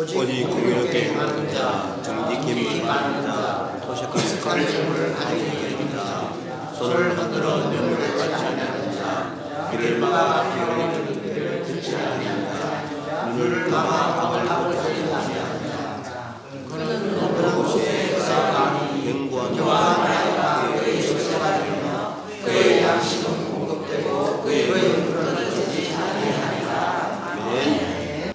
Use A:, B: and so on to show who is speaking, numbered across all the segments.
A: 오직 공의롭게 행하는 자, 정직히 많은 자, 도식한 생물을 가지게 되는 자, 손을 흔들어 눈물을 받지 않는 자, 귀를 막아 기울이는 그들을 듣지 않는 자, 눈을 감아 밤을 하고 자지 않는 자, 그는 높은 곳에 쌓아가니 영광과 나라가 그의 식사가 되며 그의 양식은 공급되고 그의 눈물은 끊어지지 아니하리라. 아멘.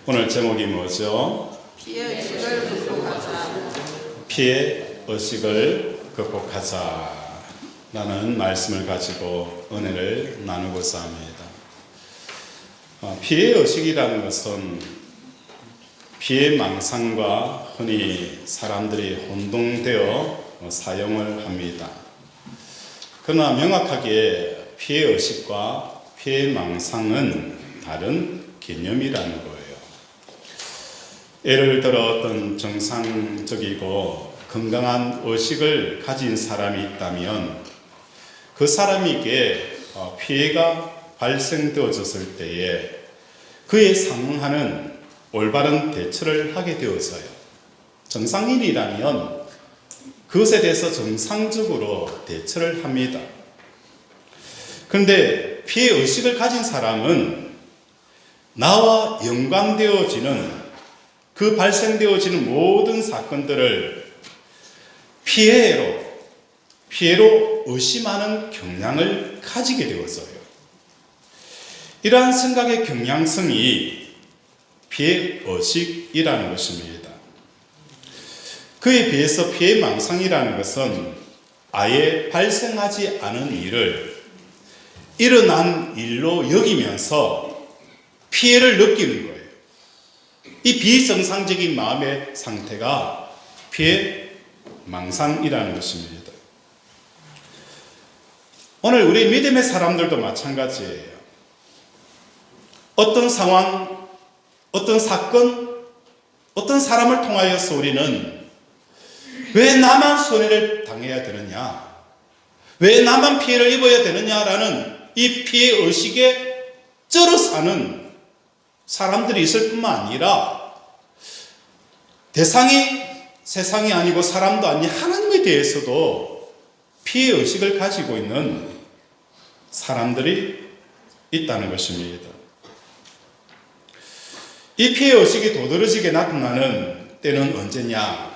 B: 오늘 제목이 뭐죠?
C: 피의 의식을 극복하자.
B: 피의 의식을 극복하자 라는 말씀을 가지고 은혜를 나누고자 합니다. 피의 의식이라는 것은 피의 망상과 흔히 사람들이 혼동되어 사용을 합니다. 그러나 명확하게 피의 의식과 피의 망상은 다른 개념이라는 거예요. 예를 들어 어떤 정상적이고 건강한 의식을 가진 사람이 있다면 그 사람에게 피해가 발생되어졌을 때에 그에 상응하는 올바른 대처를 하게 되어져요. 정상인이라면 그것에 대해서 정상적으로 대처를 합니다. 그런데 피해 의식을 가진 사람은 나와 연관되어지는 그 발생되어지는 모든 사건들을 피해로 의심하는 경향을 가지게 되었어요. 이러한 생각의 경향성이 피해 의식이라는 것입니다. 그에 비해서 피해 망상이라는 것은 아예 발생하지 않은 일을 일어난 일로 여기면서 피해를 느끼는 거예요. 이 비정상적인 마음의 상태가 피해 망상이라는 것입니다. 오늘 우리 믿음의 사람들도 마찬가지예요. 어떤 상황, 어떤 사건, 어떤 사람을 통하여서 우리는 왜 나만 손해를 당해야 되느냐, 왜 나만 피해를 입어야 되느냐라는 이 피해 의식에 쩔어 사는 사람들이 있을 뿐만 아니라 대상이 세상이 아니고 사람도 아닌 하나님에 대해서도 피해 의식을 가지고 있는 사람들이 있다는 것입니다. 이 피해 의식이 도드라지게 나타나는 때는 언제냐?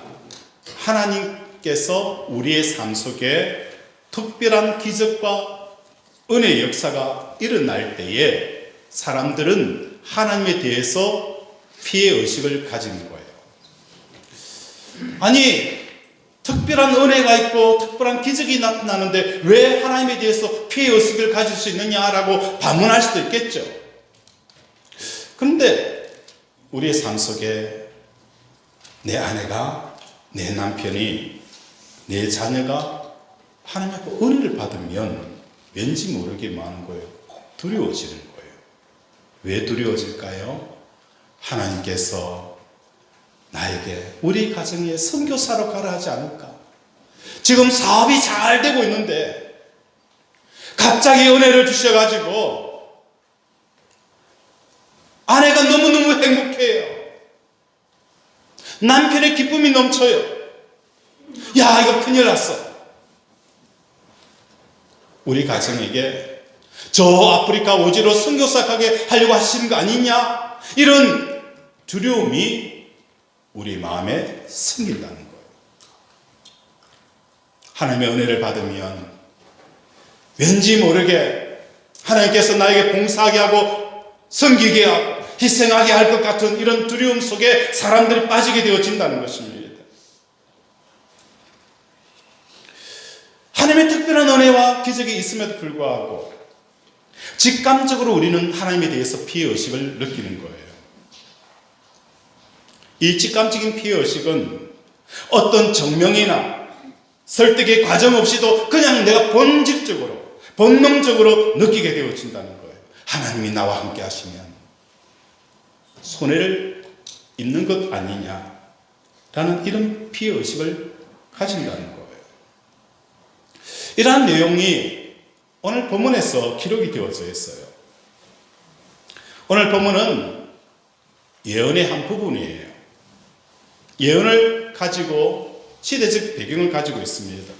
B: 하나님께서 우리의 삶 속에 특별한 기적과 은혜의 역사가 일어날 때에 사람들은 하나님에 대해서 피해 의식을 가지는 거예요. 아니, 특별한 은혜가 있고 특별한 기적이 나타나는데 왜 하나님에 대해서 피해 의식을 가질 수 있느냐라고 반문할 수도 있겠죠. 그런데 우리의 삶 속에 내 아내가, 내 남편이, 내 자녀가 하나님 앞에 은혜를 받으면 왠지 모르게 많은 거예요. 두려워지는 거예요. 왜 두려워질까요? 하나님께서 나에게 우리 가정에 선교사로 가라 하지 않을까? 지금 사업이 잘 되고 있는데 갑자기 은혜를 주셔가지고 아내가 너무너무 행복해요. 남편의 기쁨이 넘쳐요. 야, 이거 큰일 났어. 우리 가정에게 저 아프리카 오지로 선교사 가게 하려고 하시는 거 아니냐? 이런 두려움이 우리 마음에 생긴다는 거예요. 하나님의 은혜를 받으면 왠지 모르게 하나님께서 나에게 봉사하게 하고 섬기게 하고 희생하게 할 것 같은 이런 두려움 속에 사람들이 빠지게 되어진다는 것입니다. 하나님의 특별한 은혜와 기적이 있음에도 불구하고 직감적으로 우리는 하나님에 대해서 피해의식을 느끼는 거예요. 이 직감적인 피해의식은 어떤 정명이나 설득의 과정 없이도 그냥 내가 본질적으로, 본능적으로 느끼게 되어진다는 거예요. 하나님이 나와 함께 하시면 손해를 입는 것 아니냐라는 이런 피해의식을 가진다는 거예요. 이러한 내용이 오늘 본문에서 기록이 되어져 있어요. 오늘 본문은 예언의 한 부분이에요. 예언을 가지고 시대적 배경을 가지고 있습니다.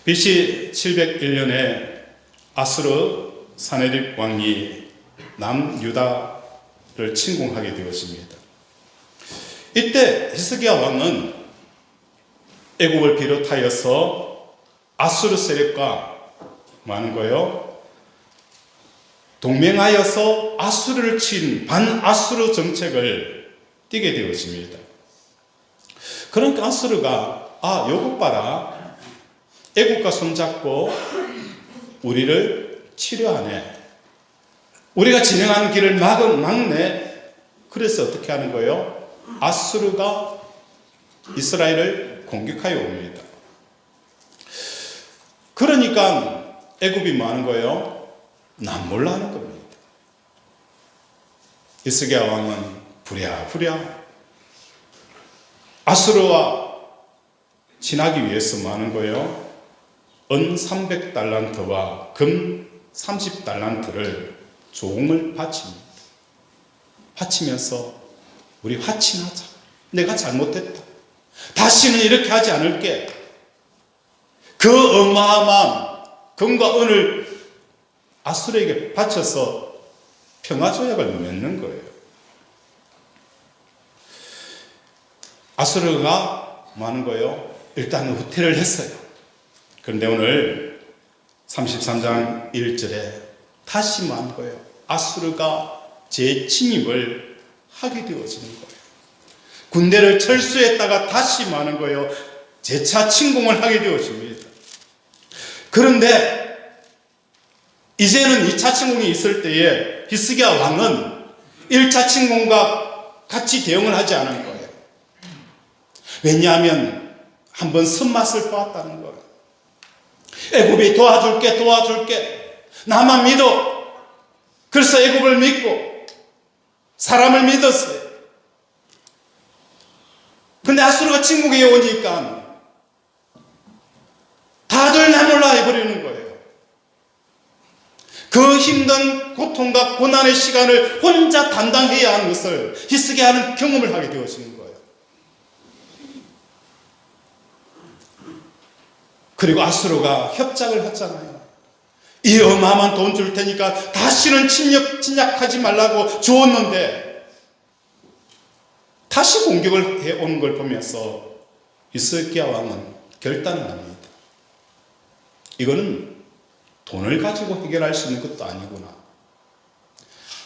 B: BC 701년에 아수르 사네립 왕이 남유다를 침공하게 되었습니다. 이때 히스기야 왕은 애굽을 비롯하여서 아수르 세력과 많은 거요, 동맹하여서 아수르를 친 반아수르 정책을 띠게 되었습니다. 그러니까 아수르가 요것 봐라, 애국과 손잡고 우리를 치료하네, 우리가 진행하는 길을 막네. 그래서 어떻게 하는 거예요? 아수르가 이스라엘을 공격하여 옵니다. 그러니까 애굽이 뭐 하는 거예요? 남몰라 하는 겁니다. 히스기야 왕은 부랴부랴 아수르와 친하기 위해서 뭐 하는 거예요? 은 300달란트와 금 30달란트를 조공을 바칩니다. 바치면서 우리 화친하자. 내가 잘못했다. 다시는 이렇게 하지 않을게. 그 어마어마한 금과 은을 아수르에게 바쳐서 평화조약을 맺는 거예요. 아수르가 뭐 하는 거예요? 일단 후퇴를 했어요. 그런데 오늘 33장 1절에 다시 뭐 하는 거예요? 아수르가 재침입을 하게 되어지는 거예요. 군대를 철수했다가 다시 뭐 하는 거예요? 재차 침공을 하게 되어집니다. 그런데 이제는 2차 침공이 있을 때에 히스기야 왕은 1차 침공과 같이 대응을 하지 않은 거예요. 왜냐하면 한번 손맛을 보았다는 거예요. 애굽이 도와줄게. 나만 믿어. 그래서 애굽을 믿고 사람을 믿었어요. 근데 아수르가 침공해 오니까 다들 나 몰라 해버리는 거예요. 그 힘든 고통과 고난의 시간을 혼자 담당해야 하는 것을 히스기야는 경험을 하게 되어지는 거예요. 그리고 아수르가 협작을 했잖아요. 이 어마어마한 돈 줄 테니까 다시는 침략하지 말라고 주었는데 다시 공격을 해오는 걸 보면서 히스기야 왕은 결단을 합니다. 이거는 돈을 가지고 해결할 수 있는 것도 아니구나.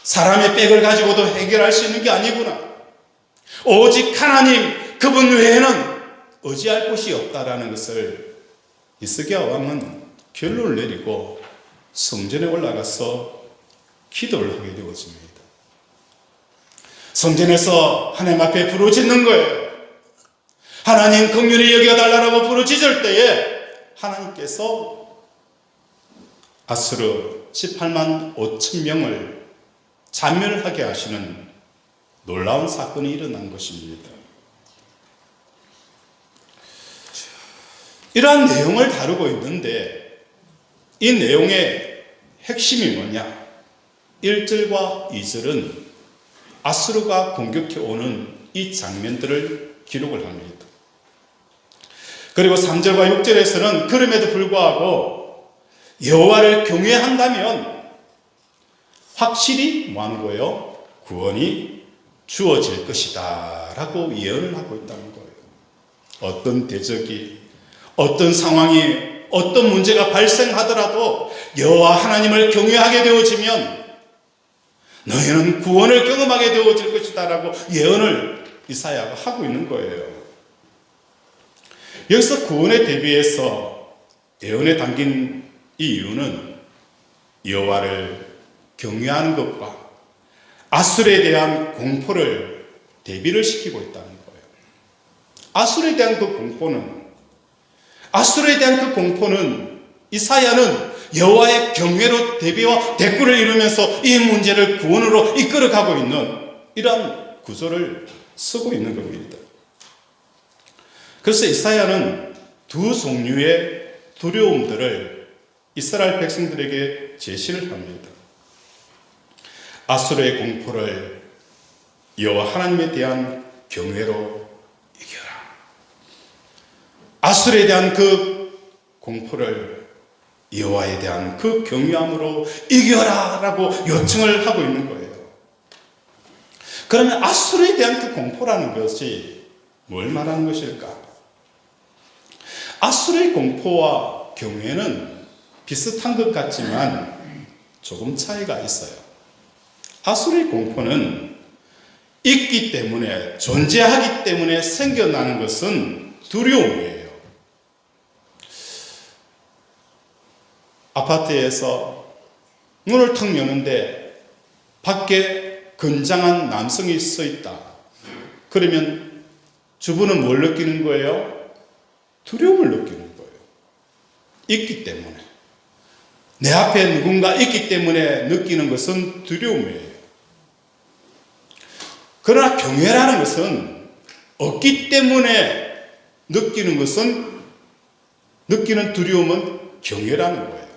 B: 사람의 빽을 가지고도 해결할 수 있는 게 아니구나. 오직 하나님 그분 외에는 의지할 곳이 없다라는 것을 히스기야 왕은 결론을 내리고 성전에 올라가서 기도를 하게 되었습니다. 성전에서 하나님 앞에 부르짖는 거예요. 하나님 긍휼히 여겨달라고 부르짖을 때에 하나님께서 아수르 18만 5천 명을 잔멸하게 하시는 놀라운 사건이 일어난 것입니다. 이러한 내용을 다루고 있는데 이 내용의 핵심이 뭐냐? 1절과 2절은 아수르가 공격해 오는 이 장면들을 기록을 합니다. 그리고 3절과 6절에서는 그럼에도 불구하고 여호와를 경외한다면 확실히 뭐 하는 거예요? 구원이 주어질 것이다 라고 예언을 하고 있다는 거예요. 어떤 대적이, 어떤 상황이, 어떤 문제가 발생하더라도 여호와 하나님을 경외하게 되어지면 너희는 구원을 경험하게 되어질 것이다 라고 예언을 이사야가 하고 있는 거예요. 여기서 구원에 대비해서 예언에 담긴 이 이유는 여호와를 경외하는 것과 아수르에 대한 공포를 대비를 시키고 있다는 거예요. 아수르에 대한 그 공포는 이사야는 여호와의 경외로 대비와 대꾸를 이루면서 이 문제를 구원으로 이끌어가고 있는 이러한 구조를 쓰고 있는 겁니다. 그래서 이사야는 두 종류의 두려움들을 이스라엘 백성들에게 제시를 합니다. 아수르의 공포를 여호와 하나님에 대한 경외로 이겨라. 아술에 대한 그 공포를 여호와에 대한 그 경외함으로 이겨라라고 요청을 하고 있는 거예요. 그러면 아술에 대한 그 공포라는 것이 뭘 말하는 것일까? 아술의 공포와 경외는 비슷한 것 같지만 조금 차이가 있어요. 아술의 공포는 있기 때문에, 존재하기 때문에 생겨나는 것은 두려움이에요. 아파트에서 문을 턱 여는데 밖에 건장한 남성이 서 있다. 그러면 주부는 뭘 느끼는 거예요? 두려움을 느끼는 거예요. 있기 때문에. 내 앞에 누군가 있기 때문에 느끼는 것은 두려움이에요. 그러나 경외라는 것은 없기 때문에 느끼는 두려움은 경외라는 거예요.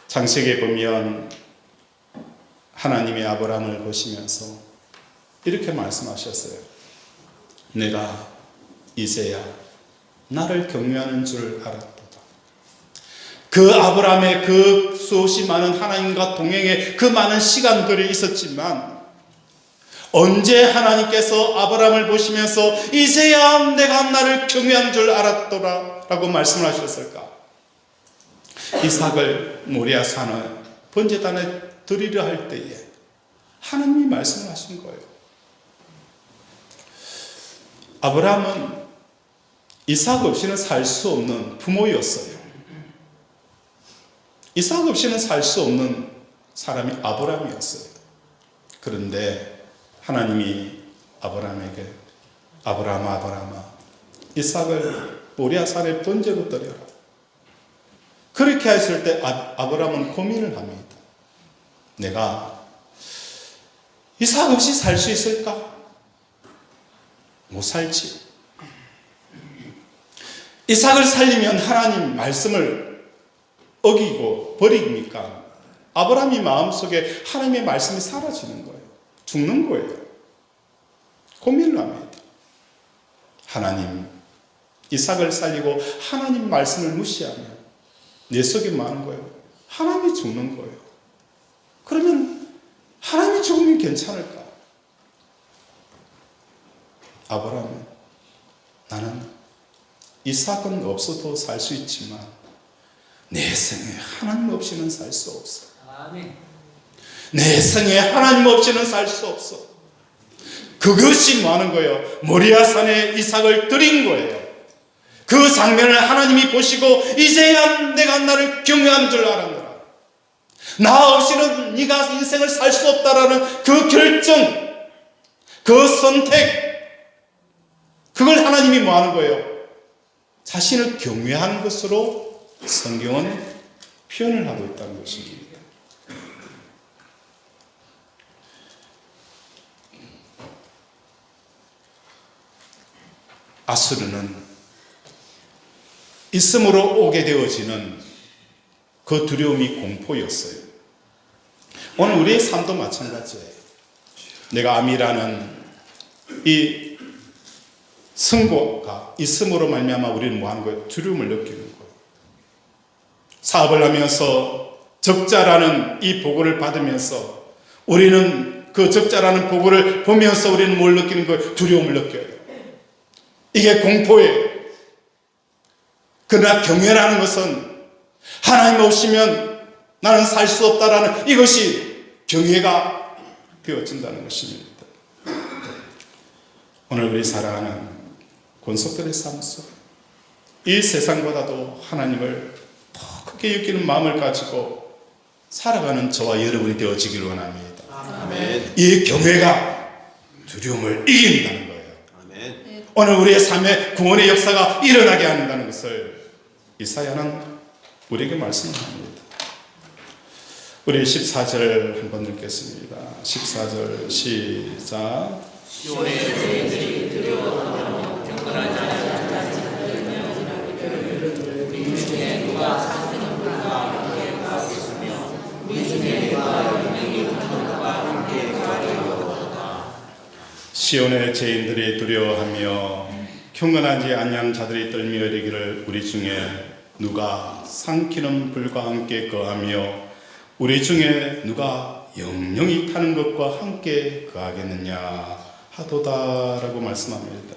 B: 창세기에 보면 하나님의 아브라함을 보시면서 이렇게 말씀하셨어요. 내가 이제야 나를 경외하는 줄 알았도다. 그 아브라함의 그 수없이 많은 하나님과 동행의 그 많은 시간들이 있었지만 언제 하나님께서 아브라함을 보시면서 이제야 내가 나를 경외하는 줄 알았더라 라고 말씀을 하셨을까? 이삭을 모리아 산의 번제단에 드리려 할 때에 하나님이 말씀을 하신 거예요. 아브라함은 이삭 없이는 살 수 없는 부모였어요. 이삭 없이는 살 수 없는 사람이 아브라함이었어요. 그런데 하나님이 아브라함에게 아브라함아 이삭을 모리아 산에 번제로 드려라. 그렇게 했을 때 아브라함은 고민을 합니다. 내가 이삭 없이 살 수 있을까? 못 살지. 이삭을 살리면 하나님 말씀을 어기고 버립니까? 아브라함이 마음속에 하나님의 말씀이 사라지는 거예요. 죽는 거예요. 고민을 합니다. 하나님, 이삭을 살리고 하나님 말씀을 무시하면 내 속에 많은 거예요. 하나님이 죽는 거예요. 그러면 하나님이 죽으면 괜찮을까? 아브라함은 나는 이삭은 없어도 살 수 있지만 내 생에 하나님 없이는 살 수 없어. 내 생에 하나님 없이는 살 수 없어. 그것이 많은 거예요. 모리아 산에 이삭을 드린 거예요. 그 장면을 하나님이 보시고 이제야 내가 나를 경외하는 줄 알았노라. 나 없이는 네가 인생을 살 수 없다라는 그 결정, 그 선택, 그걸 하나님이 뭐 하는 거예요? 자신을 경외하는 것으로 성경은 표현을 하고 있다는 것입니다. 아수르는 있음으로 오게 되어지는 그 두려움이 공포였어요. 오늘 우리의 삶도 마찬가지예요. 내가 암이라는 이 승고가 있음으로 말미암아 우리는 뭐 하는 거예요? 두려움을 느끼는 거예요. 사업을 하면서 적자라는 이 보고를 받으면서 우리는 그 적자라는 보고를 보면서 우리는 뭘 느끼는 거예요? 두려움을 느껴요. 이게 공포예요. 그러나 경외라는 것은 하나님 없이면 나는 살 수 없다라는 이것이 경외가 되어진다는 것입니다. 오늘 우리 사랑하는 권속들의 삶 속 이 세상보다도 하나님을 더 크게 여기는 마음을 가지고 살아가는 저와 여러분이 되어지길 원합니다.
A: 아멘.
B: 이 경외가 두려움을 이긴다는 거예요.
A: 아멘.
B: 오늘 우리의 삶에 구원의 역사가 일어나게 한다는 것을 이사야는 우리에게 말씀합니다. 우리 14절 한번 읽겠습니다. 14절 시작.
A: 시온의 죄인들이 두려워하며 경건한 자는 우리 중에 누가 사는 분과 함께 가겠으며 우리 중에 누가 영생이 붙는 분과 함께 가리로다.
B: 시온의 죄인들이 두려워하며 경건하지 아니한 자들이 떨며 이르기를 우리 중에 누가 삼키는 불과 함께 거하며 우리 중에 누가 영영이 타는 것과 함께 거하겠느냐 하도다라고 말씀합니다.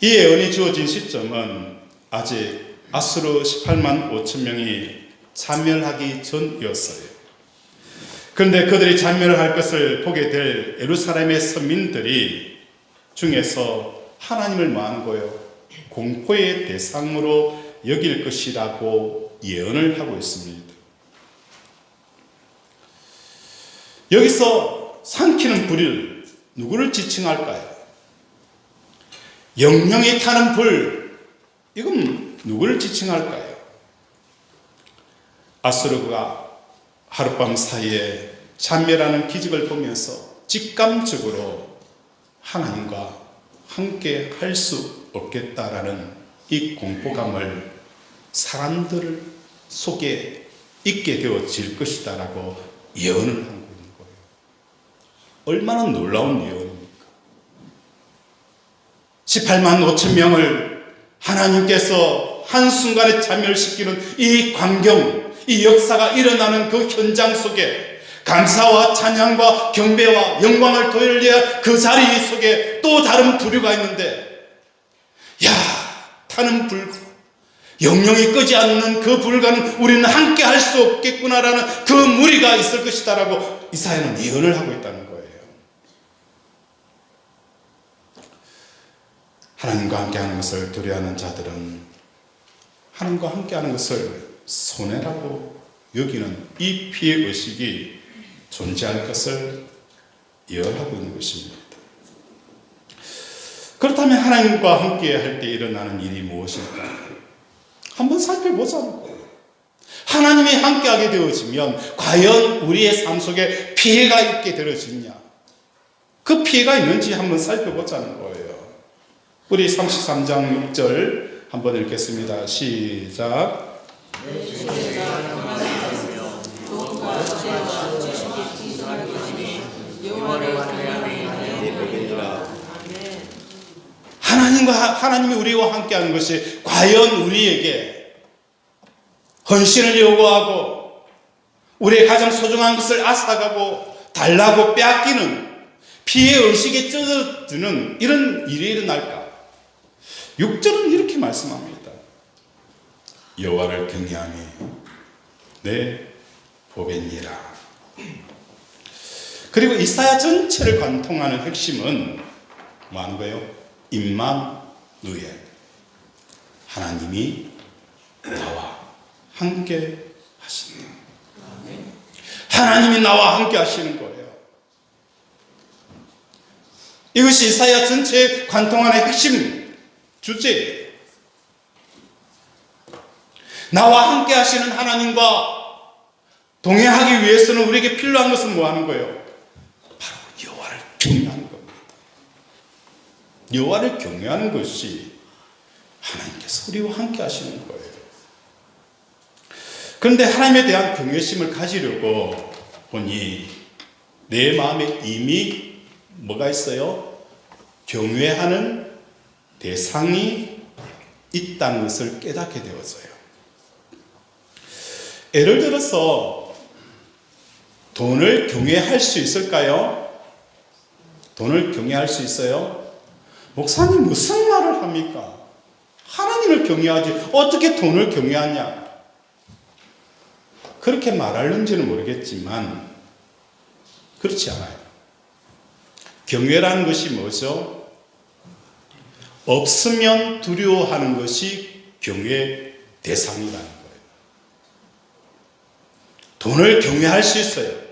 B: 이 예언이 주어진 시점은 아직 아수르 18만 5천 명이 잔멸하기 전이었어요. 그런데 그들이 잔멸을 할 것을 보게 될 예루살렘의 서민들이 중에서 하나님을 뭐하는 거예요? 공포의 대상으로 여길 것이라고 예언을 하고 있습니다. 여기서 삼키는 불을 누구를 지칭할까요? 영영이 타는 불, 이건 누구를 지칭할까요? 아수르가 하룻밤 사이에 잔멸하는 기적을 보면서 직감적으로 하나님과 함께 할 수 없겠다라는 이 공포감을 사람들 속에 있게 되어질 것이다라고 예언을 하고 있는 거예요. 얼마나 놀라운 예언입니까? 18만 5천 명을 하나님께서 한순간에 잔멸시키는 이 광경, 이 역사가 일어나는 그 현장 속에 감사와 찬양과 경배와 영광을 돌려야 그 자리 속에 또 다른 부류가 있는데, 야, 타는 불과 영영이 끄지 않는 그 불과는 우리는 함께 할 수 없겠구나라는 그 무리가 있을 것이다라고 이사야는 예언을 하고 있다는 거예요. 하나님과 함께하는 것을 두려워하는 자들은 하나님과 함께하는 것을 손해라고 여기는 이 피해의식이 존재할 것을 예언하고 있는 것입니다. 그렇다면 하나님과 함께 할 때 일어나는 일이 무엇일까? 한번 살펴보자는 거예요. 하나님이 함께하게 되어지면 과연 우리의 삶 속에 피해가 있게 되어지냐? 그 피해가 있는지 한번 살펴보자는 거예요. 우리 33장 6절 한번 읽겠습니다. 시작. 하나님이 우리와 함께하는 것이 과연 우리에게 헌신을 요구하고 우리의 가장 소중한 것을 앗아가고 달라고 빼앗기는 피해의식에 젖어드는 이런 일이 일어날까? 6절은 이렇게 말씀합니다. 여호와를 경외하니 내 보배니라. 그리고 이사야 전체를 관통하는 핵심은 뭐 하는 거예요? 임마누엘, 하나님이 나와 함께 하시는, 하나님이 나와 함께 하시는 거예요. 이것이 이사야 전체에 관통하는 핵심 주제예요. 나와 함께 하시는 하나님과 동행하기 위해서는 우리에게 필요한 것은 뭐 하는 거예요? 바로 여호와를 경외하는 겁니다. 여호와를 경외하는 것이 하나님께서 우리와 함께 하시는 거예요. 그런데 하나님에 대한 경외심을 가지려고 보니 내 마음에 이미 뭐가 있어요? 경외하는 대상이 있다는 것을 깨닫게 되었어요. 예를 들어서 돈을 경외할 수 있을까요? 돈을 경외할 수 있어요? 목사님 무슨 말을 합니까? 하나님을 경외하지 어떻게 돈을 경외하냐? 그렇게 말하는지는 모르겠지만 그렇지 않아요. 경외라는 것이 뭐죠? 없으면 두려워하는 것이 경외 대상이라는 거예요. 돈을 경외할 수 있어요.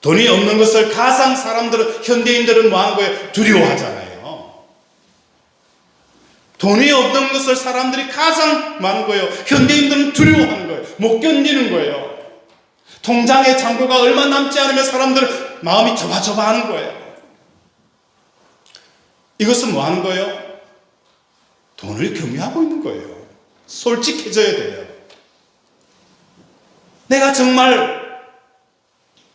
B: 돈이 없는 것을 가상 사람들은, 현대인들은 뭐 하는 거예요? 두려워하잖아요. 돈이 없는 것을 사람들이 가장 많은 거예요. 현대인들은 두려워하는 거예요. 못 견디는 거예요. 통장에 잔고가 얼마 남지 않으면 사람들은 마음이 저바저바하는 거예요. 이것은 뭐 하는 거예요? 돈을 경외하고 있는 거예요. 솔직해져야 돼요. 내가 정말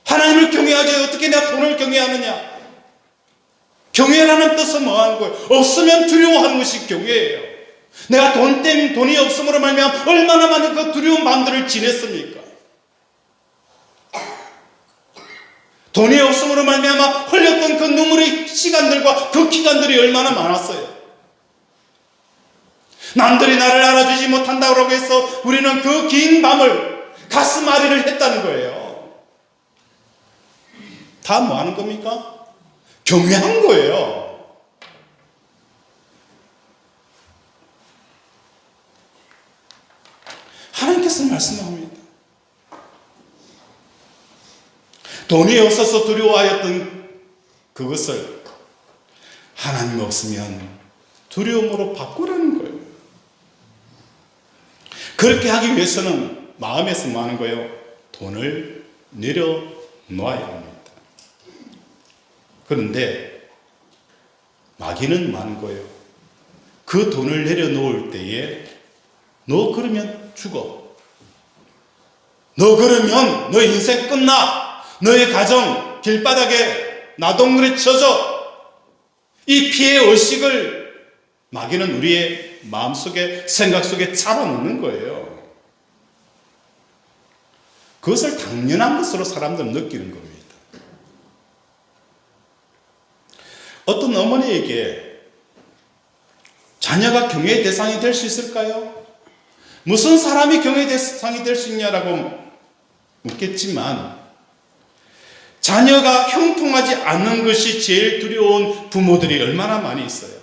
B: 하나님을 경외하지 어떻게 내가 돈을 경외하지? 경외하느냐? 경외라는 뜻은 뭐하는 거예요? 없으면 두려워하는 것이 경외예요. 내가 돈이 없음으로 말미암아 얼마나 많은 그 두려운 밤들을 지냈습니까? 돈이 없음으로 말미암아 흘렸던 그 눈물의 시간들과 그 기간들이 얼마나 많았어요. 남들이 나를 알아주지 못한다고 해서 우리는 그 긴 밤을 가슴앓이를 했다는 거예요. 다 뭐 하는 겁니까? 경외한 거예요. 하나님께서 말씀합니다. 돈이 없어서 두려워하였던 그것을 하나님 없으면 두려움으로 바꾸라는 거예요. 그렇게 하기 위해서는 마음에서 뭐 하는 거예요? 돈을 내려놓아야 합니다. 그런데 마귀는 뭐 하는 거예요? 그 돈을 내려놓을 때에 너 그러면 죽어. 너 그러면 너 인생 끝나. 너의 가정 길바닥에 나동물에 쳐져. 이 피해 의식을 마귀는 우리의 마음속에 생각 속에 잡아놓는 거예요. 그것을 당연한 것으로 사람들은 느끼는 겁니다. 어떤 어머니에게 자녀가 경외의 대상이 될 수 있을까요? 무슨 사람이 경외의 대상이 될 수 있냐라고 묻겠지만 자녀가 형통하지 않는 것이 제일 두려운 부모들이 얼마나 많이 있어요.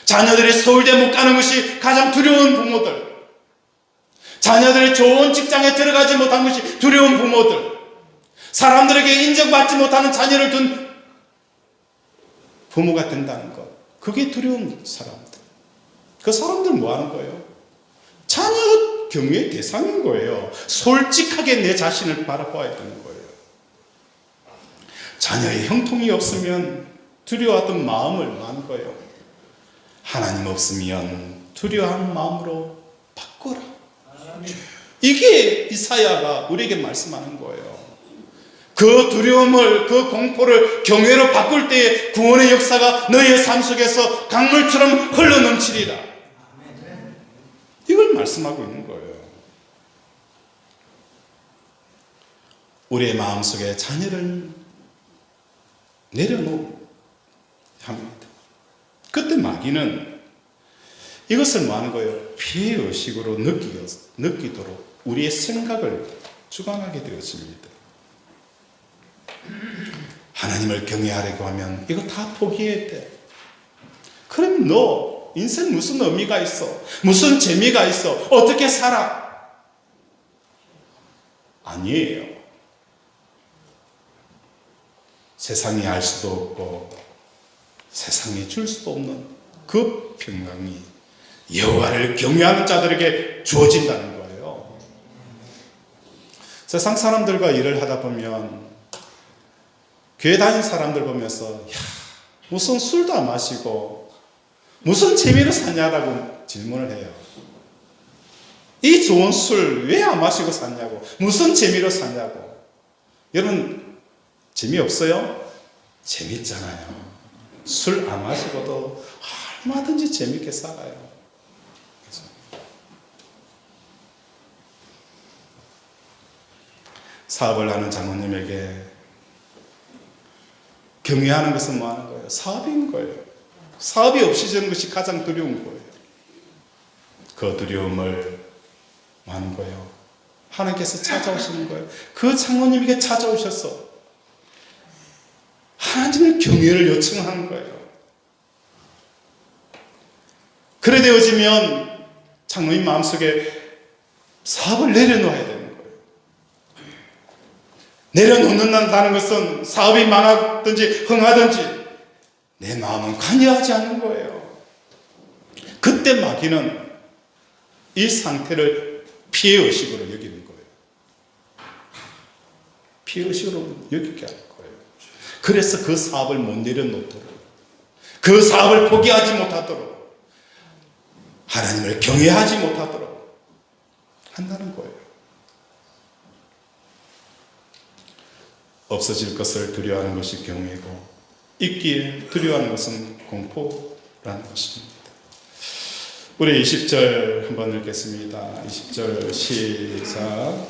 B: 자녀들이 서울대 못 가는 것이 가장 두려운 부모들, 자녀들이 좋은 직장에 들어가지 못한 것이 두려운 부모들, 사람들에게 인정받지 못하는 자녀를 둔 부모가 된다는 것, 그게 두려운 사람들. 그 사람들 뭐 하는 거예요? 자녀가 경외의 대상인 거예요. 솔직하게 내 자신을 바라봐야 되는 거예요. 자녀의 형통이 없으면 두려워하던 마음을 많은 거예요. 하나님 없으면 두려워하는 마음으로 바꾸라. 이게 이사야가 우리에게 말씀하는 거예요. 그 두려움을, 그 공포를 경외로 바꿀 때에 구원의 역사가 너희의 삶 속에서 강물처럼 흘러넘치리라. 이걸 말씀하고 있는 거예요. 우리의 마음속에 자녀를 내려놓아야 합니다. 그때 마귀는 이것을 뭐 하는 거예요? 피해의식으로 느끼도록 우리의 생각을 주관하게 되었습니다. 하나님을 경외하려고 하면 이거 다 포기해야 돼. 그럼 너 인생 무슨 의미가 있어? 무슨 재미가 있어? 어떻게 살아? 아니에요. 세상이 알 수도 없고 세상이 줄 수도 없는 그 평강이 여호와를 경외하는 자들에게 주어진다는 거예요. 세상 사람들과 일을 하다 보면 교회 다니는 사람들 보면서 야, 무슨 술도 안 마시고 무슨 재미로 사냐라고 질문을 해요. 이 좋은 술 왜 안 마시고 사냐고, 무슨 재미로 사냐고. 여러분 재미없어요? 재밌잖아요. 술 안 마시고도 얼마든지 재밌게 살아요. 사업을 하는 장모님에게 경외하는 것은 뭐 하는 거예요? 사업인 거예요. 사업이 없어지는 것이 가장 두려운 거예요. 그 두려움을 뭐 하는 거예요? 하나님께서 찾아오시는 거예요. 그 장모님에게 찾아오셔서 하나님의 경외를 요청하는 거예요. 그래 되어지면 장로님 마음속에 사업을 내려놓아야 되는 거예요. 내려놓는다는 것은 사업이 망하든지 흥하든지 내 마음은 관여하지 않는 거예요. 그때 마귀는 이 상태를 피해의식으로 여기는 거예요. 피해의식으로 여기게 할 거예요. 그래서 그 사업을 못 내려놓도록, 그 사업을 포기하지 못하도록, 하나님을 경외하지 못하도록 한다는 거예요. 없어질 것을 두려워하는 것이 경외고 있기에 두려워하는 것은 공포라는 것입니다. 우리 20절 한번 읽겠습니다. 20절 시작.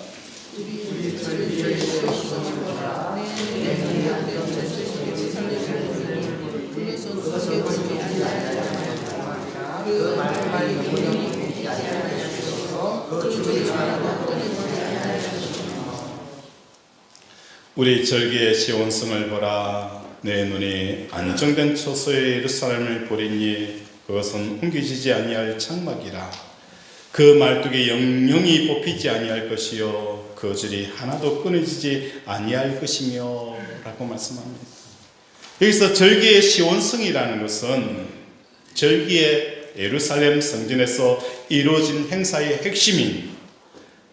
B: 우리 절기의 시온성을 보라. 내 눈이 안정된 초소의 예루살렘을 보리니 그것은 옮겨지지 아니할 장막이라. 그 말뚝이 영영이 뽑히지 아니할 것이요 그 줄이 하나도 끊어지지 아니할 것이며 라고 말씀합니다. 여기서 절기의 시온성이라는 것은 절기의 예루살렘 성전에서 이루어진 행사의 핵심인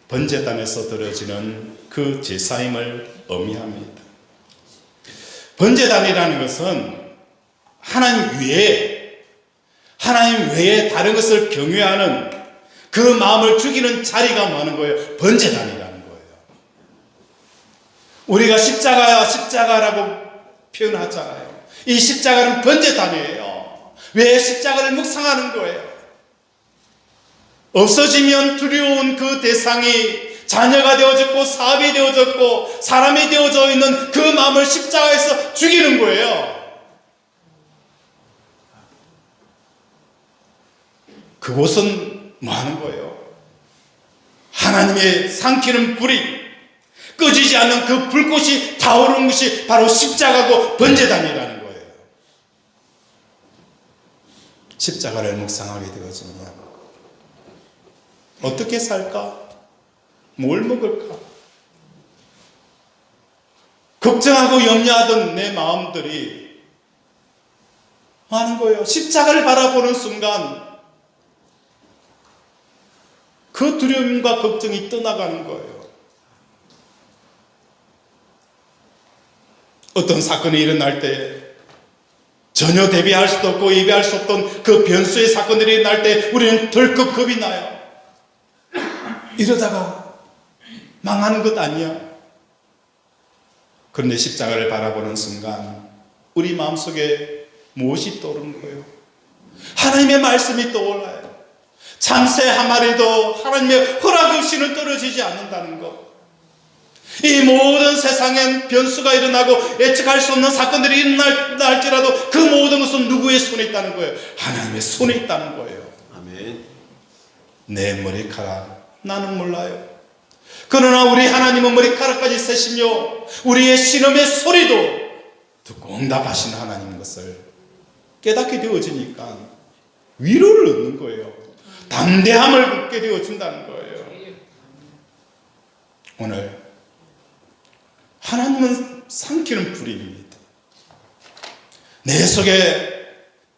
B: 번제단에서 드려지는 그 제사임을 의미합니다. 번제단이라는 것은 하나님 외에 다른 것을 경외하는 그 마음을 죽이는 자리가 뭐하는 거예요? 번제단이라는 거예요. 우리가 십자가라고 표현하잖아요. 이 십자가는 번제단이에요. 왜 십자가를 묵상하는 거예요? 없어지면 두려운 그 대상이 자녀가 되어졌고 사업이 되어졌고 사람이 되어져 있는 그 마음을 십자가에서 죽이는 거예요. 그곳은 뭐 하는 거예요? 하나님의 삼키는 불이 꺼지지 않는 그 불꽃이 타오르는 것이 바로 십자가고 번제단이라는 거예요. 십자가를 묵상하게 되어지면 어떻게 살까? 뭘 먹을까? 걱정하고 염려하던 내 마음들이 하는 거예요. 십자가를 바라보는 순간 그 두려움과 걱정이 떠나가는 거예요. 어떤 사건이 일어날 때 전혀 대비할 수도 없고 예비할 수 없던 그 변수의 사건들이 일어날 때 우리는 덜컥 겁이 나요. 이러다가 망하는 것 아니야? 그런데 십자가를 바라보는 순간 우리 마음속에 무엇이 떠오르는 거예요? 하나님의 말씀이 떠올라요. 참새 한 마리도 하나님의 허락 없이는 떨어지지 않는다는 것. 이 모든 세상엔 변수가 일어나고 예측할 수 없는 사건들이 일어날지라도 그 모든 것은 누구의 손에 있다는 거예요? 하나님의 손에 있다는 거예요.
A: 아멘.
B: 내 머리카락 나는 몰라요. 그러나 우리 하나님은 머리카락까지 세시며 우리의 신음의 소리도 듣고 응답하시는 하나님인 것을 깨닫게 되어지니까 위로를 얻는 거예요. 담대함을 얻게 되어진다는 거예요. 오늘 하나님은 삼키는 불입니다. 내 속에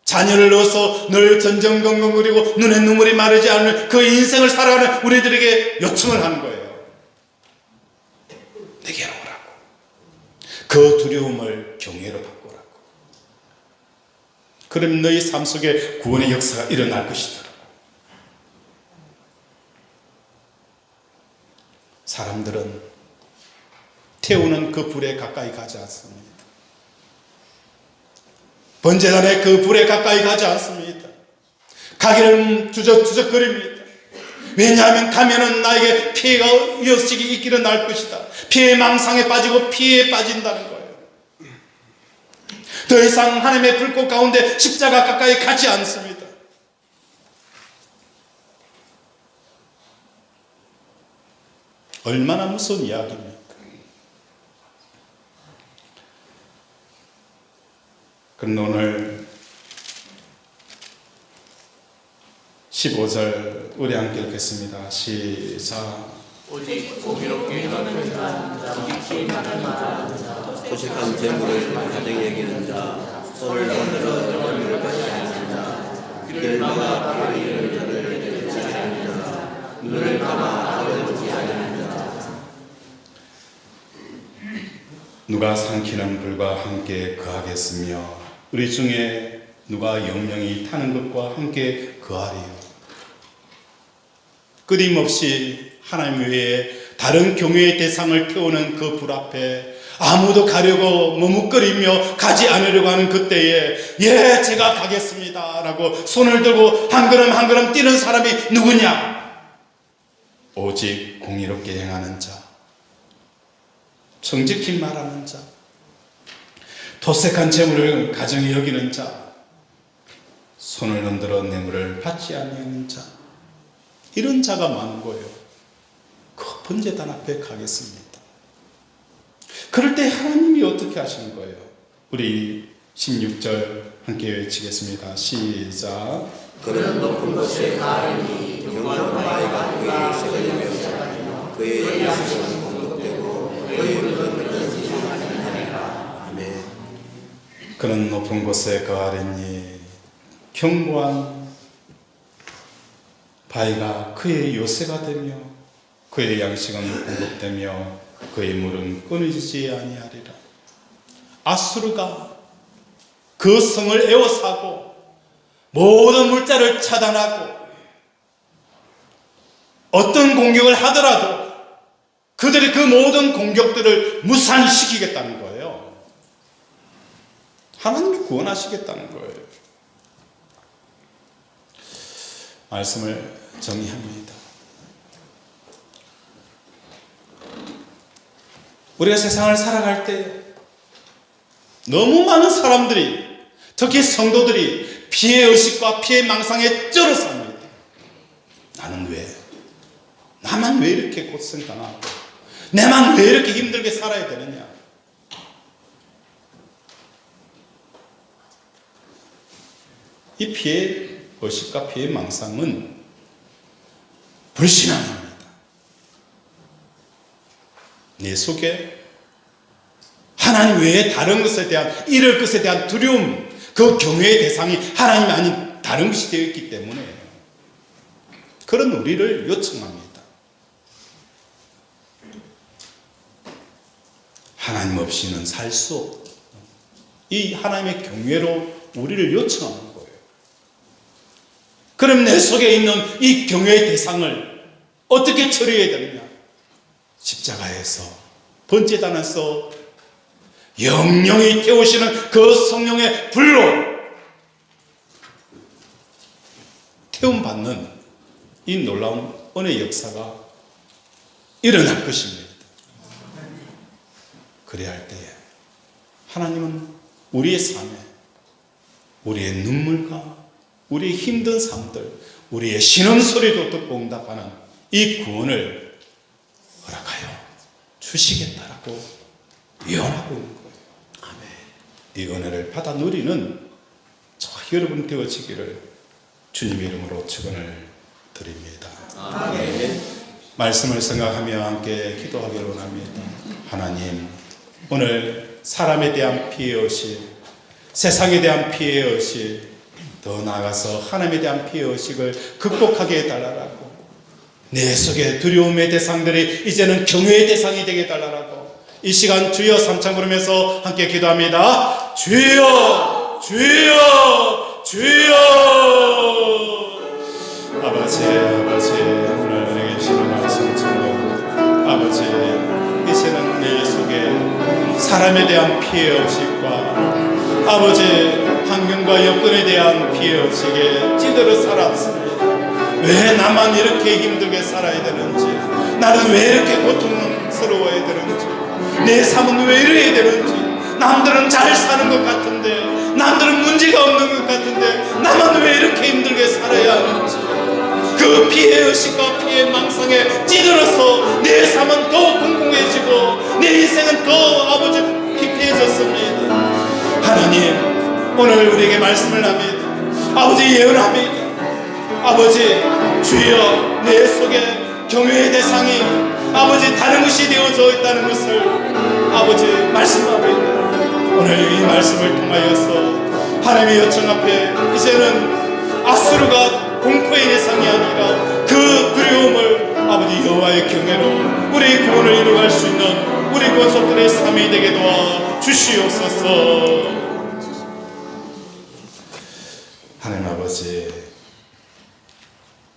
B: 자녀를 넣어서 늘 전전긍긍거리고 눈에 눈물이 마르지 않는 그 인생을 살아가는 우리들에게 요청을 하는 거예요. 내게로 오라고. 그 두려움을 경외로 바꾸라고. 그럼 너희 삶 속에 구원의 역사가 일어날 것이더라고. 사람들은 태우는 그 불에 가까이 가지 않습니다. 번제단의 그 불에 가까이 가지 않습니다. 가기를 주적주적거립니다. 왜냐하면 가면은 나에게 피해가 이어지기 있기를 날 것이다. 피해 망상에 빠지고 피해에 빠진다는 거예요. 더 이상 하나님의 불꽃 가운데 십자가 가까이 가지 않습니다. 얼마나 무서운 이야기입니까? 그런데 오늘 15절 우리 함께 읽겠습니다. 시작.
A: 오직 공의롭게 일하는 자, 지키 말하는 자, 소식한 재물을 가정에 여기는 자, 손을 흔들어 영혼을 거시하는 자, 귀를 막아 피를 자를 대체하는 자, 눈을 감아 악을 피하는 자.
B: 누가 삼키는 불과 함께 거하겠으며 우리 중에 누가 영영이 타는 것과 함께 거하리요. 끊임없이 하나님 외에 다른 경외의 대상을 태우는 그 불 앞에 아무도 가려고 머뭇거리며 가지 않으려고 하는 그때에 예 제가 가겠습니다 라고 손을 들고 한 걸음 한 걸음 뛰는 사람이 누구냐? 오직 공의롭게 행하는 자, 정직히 말하는 자, 토색한 재물을 가정에 여기는 자, 손을 흔들어 뇌물을 받지 아니하는 자, 이런 자가 많은 거예요. 그 번제단 앞에 가겠습니다. 그럴 때 하나님이 어떻게 하시는 거예요? 우리 16절 함께 외치겠습니다. 시작.
A: 그는 높은 곳에 가리니 영원한 바위가 그의 세대며 그의 양식은 공급되고 그의 물은 지나가리라. 아멘.
B: 그는 높은 곳에 거하리니 견고한 바위가 그의 요새가 되며 그의 양식은 공급되며 그의 물은 끊이지 아니하리라. 아수르가 그 성을 에워싸고 모든 물자를 차단하고 어떤 공격을 하더라도 그들이 그 모든 공격들을 무산시키겠다는 거예요. 하나님이 구원하시겠다는 거예요. 말씀을 정리합니다. 우리가 세상을 살아갈 때 너무 많은 사람들이, 특히 성도들이 피해의식과 피해망상에 쩔어 삽니다. 나는 왜? 나만 왜 이렇게 고생당하고 내만 왜 이렇게 힘들게 살아야 되느냐? 이 피해의식과 피해망상은 불신앙입니다. 내 속에 하나님 외에 다른 것에 대한, 이럴 것에 대한 두려움, 그 경외의 대상이 하나님이 아닌 다른 것이 되어 있기 때문에 그런 우리를 요청합니다. 하나님 없이는 살 수 없다. 이 하나님의 경외로 우리를 요청하는 거예요. 그럼 내 속에 있는 이 경외의 대상을 어떻게 처리해야 되느냐? 십자가에서, 번제단에서 영영히 태우시는 그 성령의 불로 태움받는 이 놀라운 은혜의 역사가 일어날 것입니다. 그래야 할 때에 하나님은 우리의 삶에, 우리의 눈물과 우리의 힘든 삶들, 우리의 신음소리도 듣고 응답하는 이 구원을 허락하여 주시겠다라고 예언하고 있는 거예요. 아멘. 이 은혜를 받아 누리는 저와 여러분 되어지기를 주님의 이름으로 축원을 드립니다.
A: 아멘.
B: 말씀을 생각하며 함께 기도하기를 원합니다. 하나님, 오늘 사람에 대한 피해의식, 세상에 대한 피해의식, 더 나아가서 하나님에 대한 피해의식을 극복하게 해달라고, 내 속에 두려움의 대상들이 이제는 경외의 대상이 되게 해달라고 이 시간 주여 삼창 부르면서 함께 기도합니다. 주여, 주여, 주여. 아버지, 아버지, 오늘 은혜 계시는 말씀처럼 아버지, 이제는 내 속에 사람에 대한 피해의식과 아버지 환경과 여건에 대한 피해의식에 찌들어 살았습니다. 왜 나만 이렇게 힘들게 살아야 되는지, 나는 왜 이렇게 고통스러워야 되는지, 내 삶은 왜 이래야 되는지, 남들은 잘 사는 것 같은데, 남들은 문제가 없는 것 같은데 나만 왜 이렇게 힘들게 살아야 하는지, 그 피해의식과 피해망상에 찌들어서 내 삶은 더 궁금해지고 내 인생은 더 아버지 피폐해졌습니다. 하나님, 오늘 우리에게 말씀을 합니다. 아버지, 예언합니다. 아버지, 주여, 내 속에 경외의 대상이 아버지 다른 것이 되어져 있다는 것을 아버지 말씀합니다. 오늘 이 말씀을 통하여서 하나님의 요청 앞에 이제는 아수르가 공포의 대상이 아니라 그 두려움을 아버지 여호와의 경외로 우리 구원을 이루어갈 수 있는 우리 권속들의 삶이 되게 도와 주시옵소서. 하나님 아버지,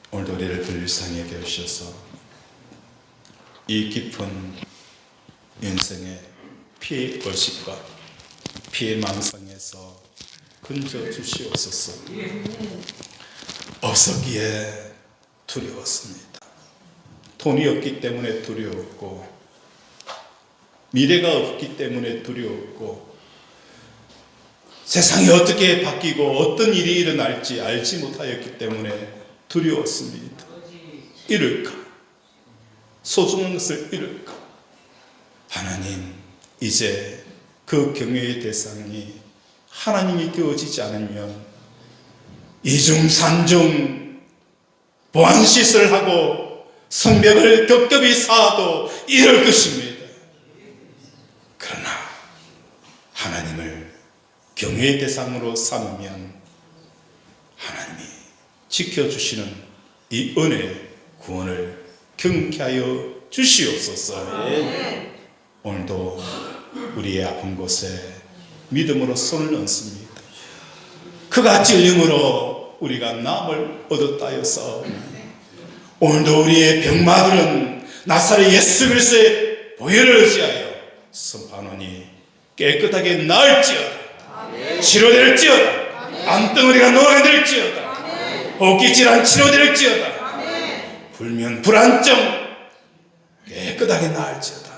B: 오늘도 우리를 불쌍히 여겨주셔서 이 깊은 인생에 피해 의식과 피해 망상에서 건져 주시옵소서. 없었기에 두려웠습니다. 돈이 없기 때문에 두려웠고, 미래가 없기 때문에 두려웠고, 세상이 어떻게 바뀌고 어떤 일이 일어날지 알지 못하였기 때문에 두려웠습니다. 잃을까? 소중한 것을 잃을까? 하나님, 이제 그 경외의 대상이 하나님이 되어지지 않으면 이중삼중 보안시설을 하고 성벽을 겹겹이 쌓아도 이럴 것입니다. 그러나 하나님을 경외의 대상으로 삼으면 하나님이 지켜주시는 이 은혜 구원을 경쾌하여 주시옵소서. 오늘도 우리의 아픈 곳에 믿음으로 손을 얹습니다. 그가 찔림으로 우리가 남을 얻었다여서 오늘도 우리의 병마들은 나사렛 예수 그리스도의 보혈을 의지하여 선포하노니 깨끗하게 나을지어다. 치료될지어다. 암덩어리가 녹아들지어다. 호흡기질환 치료될지어다. 불면 불안증 깨끗하게 나을지어다.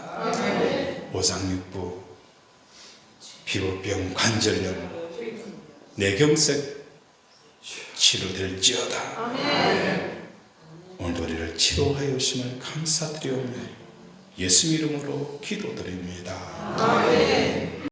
B: 오장육부 피부병 관절염 뇌경색 치료될지어다. 오늘도 우리를 치료하여 주심을 감사드리오며 예수 이름으로 기도드립니다.